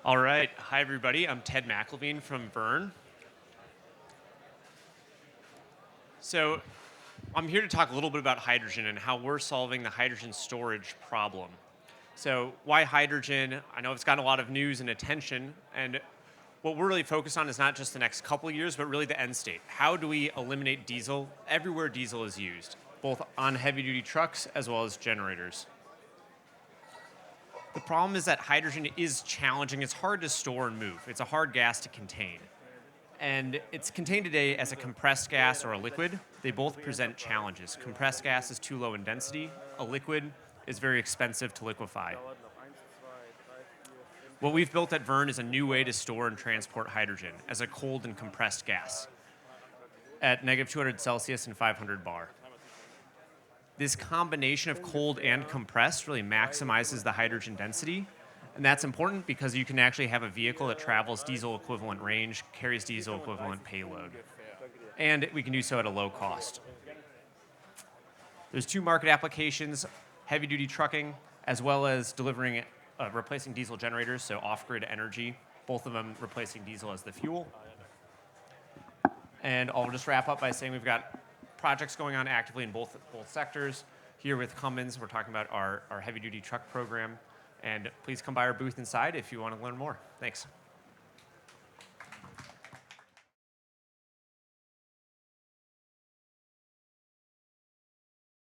All right. Hi, everybody. I'm Ted McElveen from Verne. So, I'm here to talk a little bit about hydrogen and how we're solving the hydrogen storage problem. So, why hydrogen? I know it's gotten a lot of news and attention. And what we're really focused on is not just the next couple of years, but really the end state. How do we eliminate diesel everywhere diesel is used, both on heavy duty trucks as well as generators? The problem is that hydrogen is challenging. It's hard to store and move, it's a hard gas to contain. And it's contained today as a compressed gas or a liquid. They both present challenges. Compressed gas is too low in density, a liquid is very expensive to liquefy. What we've built at Verne is a new way to store and transport hydrogen as a cold and compressed gas at negative 200 Celsius and 500 bar. This combination of cold and compressed really maximizes the hydrogen density. And that's important because you can actually have a vehicle that travels diesel equivalent range, carries diesel equivalent payload. And we can do so at a low cost. There's two market applications, heavy duty trucking, as well as delivering, replacing diesel generators, so off-grid energy, both of them replacing diesel as the fuel. And I'll just wrap up by saying we've got projects going on actively in both sectors. Here with Cummins, we're talking about our heavy duty truck program. And please come by our booth inside if you want to learn more. Thanks.